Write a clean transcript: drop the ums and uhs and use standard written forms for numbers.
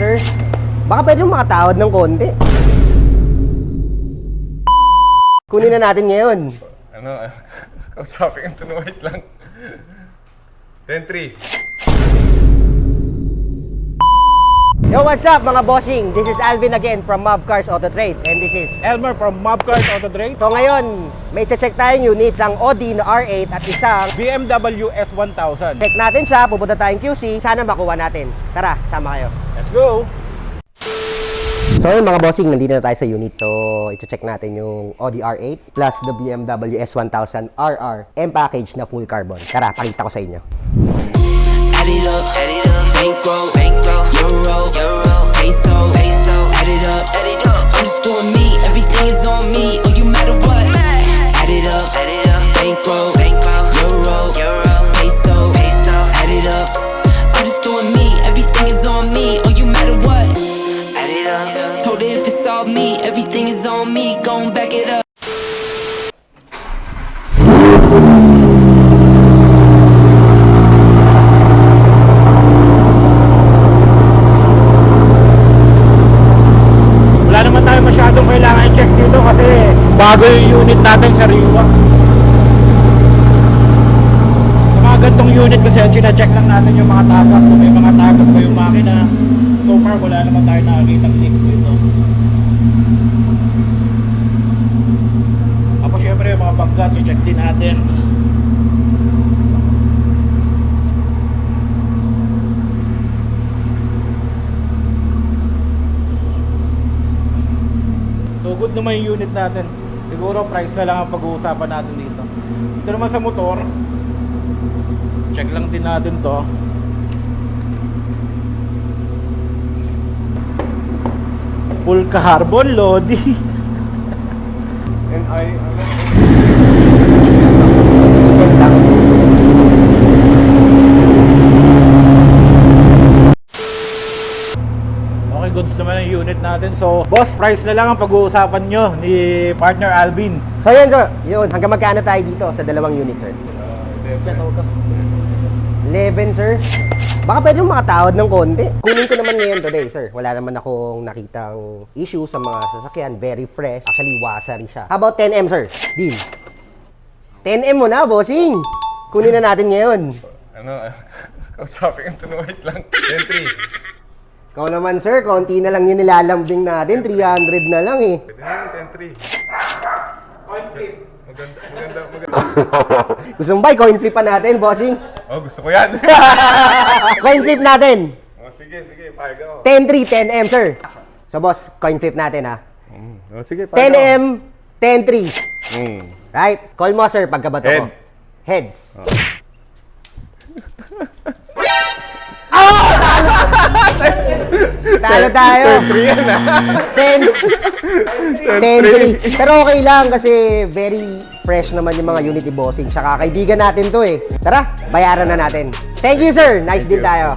sir. Baka pwede yung makatawad ng konti. Kunin na natin ngayon. Ano, kausapin ang tunuwait lang. 10-3. Yo, what's up mga bossing? This is Alvin again from Mob Cars Auto Trade. And this is Elmer from Mob Cars Auto Trade. So ngayon, may check tayong units, ang Audi na R8 at isang BMW S1000. check natin siya, pupunta tayong QC, sana makuha natin. Tara, sama kayo. Let's go! So yun mga bossing, nandito na tayo sa unit. So, i-check natin yung Audi R8 plus the BMW S1000 RR M-Package na full carbon. Tara, pakita ko sa inyo. Add it up, bankroll, euro, peso, add it up, I'm just doing me, everything is on me, oh you matter what, add it up, bankroll, euro, peso, add it up, I'm just doing me, everything is on me, oh you matter what, add it up, told her if it's all me, everything is on me, gon' back it up. Kailangan i-check dito kasi bago yung unit natin sa Riwa. Sa mga gantong unit kasi china-check lang natin yung mga tagas, kung may mga tagas pa yung makina. So far wala naman tayo nakakita ng link dito. Tapos syempre yung mga bangga check din natin. So good naman yung unit natin. Siguro price na lang ang pag-uusapan natin dito. Ito naman sa motor, check lang din natin to. Full carbon Lodi. And I Item lang. Okay, goods naman ang unit natin. So, boss, price na lang ang pag-uusapan nyo ni partner Alvin. So yun, sir. Yun, hanggang magkano tayo dito sa dalawang unit, sir? 11, sir. Baka pwede yung makatawad ng konti. Kunin ko naman ngayon today, sir. Wala naman akong nakitang issue sa mga sasakyan. Very fresh. Actually, wasari siya. How about 10M, sir? Deal. 10M mo na, bossing. Kunin na natin ngayon. ano, kausapin ang tunuwait lang. 10-3. Ikaw naman, sir. Konti na lang yung nilalambing natin. 300 na lang eh. Pwede na yun, 10-3. Maganda. Gusto mo ba i-coin flip pa natin, bossing? Oh, gusto ko yan. Coin flip natin. Oh, sige, Oh. payag ako. 10-3, 10M, sir. So, boss, coin flip natin, ha? Oh, sige, payag 10M, 10-3. ako. Right? Call mo, sir, pagkabato ko. Head. Heads. Talo tayo. 10-3 yan, ah. 10-3. Pero okay lang kasi very fresh naman yung mga unit ni bossing. Tsaka kaibigan natin to eh. Tara, bayaran na natin. Thank you, sir. Nice deal tayo.